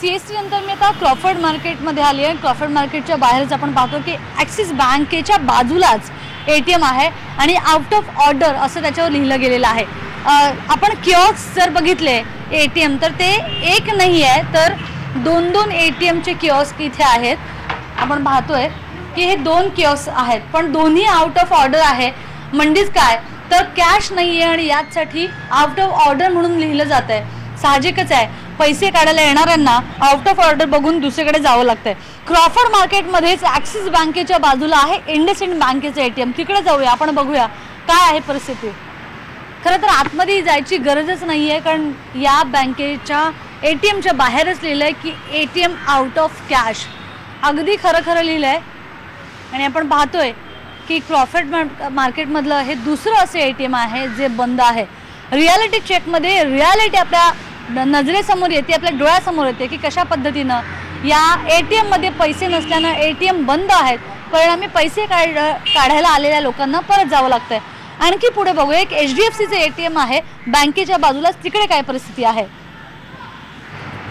CST नंतर मी आता Crawford मार्केटमध्ये आली आहे। क्रॉफर्ड मार्केटच्या बाहेरच आपण पाहतो की ॲक्सिस बँकेच्या बाजूलाच एटीएम आहे आणि आउट ऑफ ऑर्डर असं त्याच्यावर लिहिलं गेलेलं आहे। आपण किऑस्क जर बघितले एटीएम तर ते एक नाही आहे तर दोन दोन एटीएमचे किऑस्क इथे आहेत। आपण पाहतोय की हे दोन किऑस्क आहेत पण दोन्ही आउट ऑफ ऑर्डर आहे। म्हणजेच काय तर कॅश नाही आहे आणि यासाठी आउट ऑफ ऑर्डर म्हणून लिहिलं जात आहे। साहजिकच आहे, पैसे काढायला येणाऱ्यांना आउट ऑफ ऑर्डर बघून दुसरीकडे जावं लागतंय। क्रॉफर्ड मार्केटमध्येच ॲक्सिस बँकेच्या बाजूला आहे इंडसइंड बँकेचं एटीएम। तिकडे जाऊया, आपण बघूया काय आहे परिस्थिती। खरं तर आतमध्ये जायची गरजच नाही आहे कारण या बँकेच्या एटीएमच्या बाहेरच लिहिलं आहे की एटीएम आउट ऑफ कॅश। अगदी खरं लिहिलं आहे आणि आपण पाहतोय की क्रॉफर्ड मार्केटमधलं हे दुसरं असे एटीएम आहे जे बंद आहे। रियालिटी चेकमध्ये रियालिटी आपल्या नजरेसमोर येते, आपल्या डोळ्यासमोर येते की कशा पद्धतीनं या एटीएममध्ये पैसे नसल्यानं एटीएम बंद आहेत। परिणामी पैसे काढायला आलेल्या लोकांना परत जावं लागतंय। आणखी पुढे बघूया, एक HDFCचं एटीएम आहे बँकेच्या बाजूलाच, तिकडे काय परिस्थिती आहे।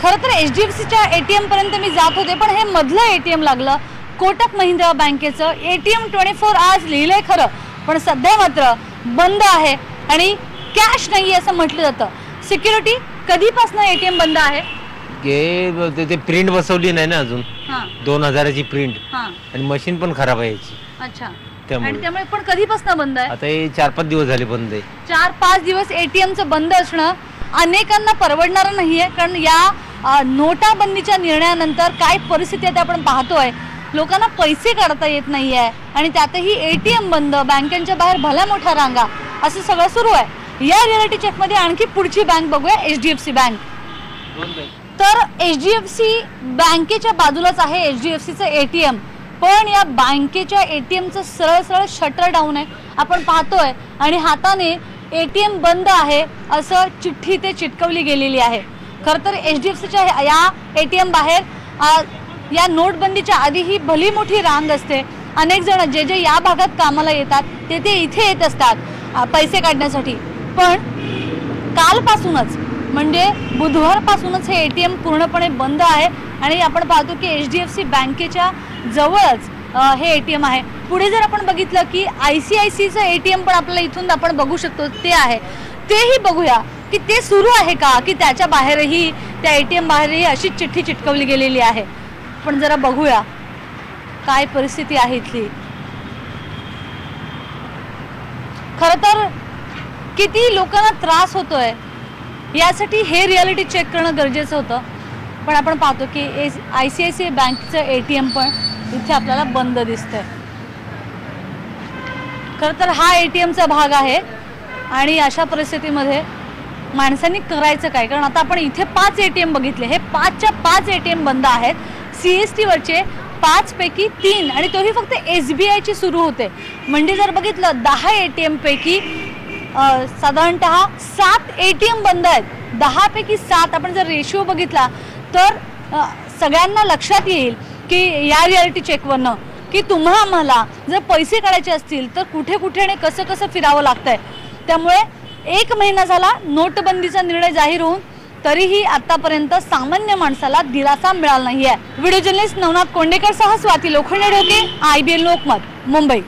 खरं तर HDFCच्या एटीएम पर्यंत मी जात होते पण हे मधलं एटीएम लागलं कोटक महिंद्रा बँकेचं। एटीएम 24 आवर्स लिहिलंय खरं पण सध्या मात्र बंद आहे आणि कॅश नाही असं म्हटलं जातं। सिक्युरिटी कधीपासून एटीएम बंद आहे? ते प्रिंट बसवली नाही ना अजून। 2000ची प्रिंट आणि मशीन पण खराब आहे याची। अच्छा, त्यामुळे पण कधीपासून बंद आहे? आता हे 4-5 दिवस झाले बंद आहे। 4-5 दिवस एटीएमचं बंद असणं अनेकांना परवडणारं नाहीये कारण या नोटाबंदीच्या निर्णयानंतर काय परिस्थिती आहे आपण पाहतोय। लोकांना पैसे काढता येत नाहीये आणि त्यातही एटीएम बंद, बँकांच्या बाहेर भल्या मोठ्या रांगा, असं सगळं सुरू आहे। या रियालिटी चेकमध्ये आणखी पुढची बँक बघूया, HDFC बँक। तर HDFC बँकेच्या बाजूलाच आहे HDFCचं एटीएम पण या बँकेच्या एटीएमचं सरळ शटर डाऊन आहे आपण पाहतोय आणि हाताने एटीएम बंद आहे असं चिठ्ठी ते चिटकवली गेलेली आहे। खरं तर HDFCच्या या एटीएम बाहेर या नोटबंदीच्या आधी ही भली मोठी रांग असते। अनेक जण जे या भागात कामाला येतात ते इथे येत असतात पैसे काढण्यासाठी। पण कालपासूनच म्हणजे बुधवारपासूनच हे एटीएम पूर्णपणे बंद आहे आणि आपण पाहतो की HDFC बँकेच्या जवळच हे एटीएम आहे। पुढे जर आपण बघितलं की ICICIचं एटीएम पण आपल्याला इथून आपण बघू शकतो, ते आहे। तेही बघूया की ते सुरू आहे का की त्याच्या बाहेरही, त्या एटीएम बाहेरही अशी चिठ्ठी चिटकवली गेलेली आहे। पण जरा बघूया काय परिस्थिती आहे इथली। खरं तर किती लोकांना त्रास होतोय यासाठी हे रियालिटी चेक करणं गरजेचं होतं पण आपण पाहतो की ICICI बँकचं एटीएम पण इथे आपल्याला बंद दिसतंय। खरं तर हा एटीएमचा भाग आहे आणि अशा परिस्थितीमध्ये माणसांनी करायचं काय? कारण आता आपण इथे 5 एटीएम बघितले, हे 5च्या 5 एटीएम बंद आहेत। CST वरचे 5 पैकी 3 आणि तोही फक्त SBIची सुरू होते। म्हणजे जर बघितलं 10 एटीएम पैकी साधारणतः 7 एटीएम बंद आहेत। 10 पैकी 7 आपण जर रेशिओ बघितला तर सगळ्यांना लक्षात येईल की या रियालिटी चेकवरनं की आम्हाला जर पैसे काढायचे असतील तर कुठे आणि कसं फिरावं लागतंय। त्यामुळे 1 महिना झाला नोटबंदीचा निर्णय जाहीर होऊन तरीही आतापर्यंत सामान्य माणसाला दिलासा मिळाला नाहीये। व्हिडिओ जर्नलिस्ट नवनाथ कोंडेकर सह स्वाती लोखंडे, IBN लोकमत, मुंबई।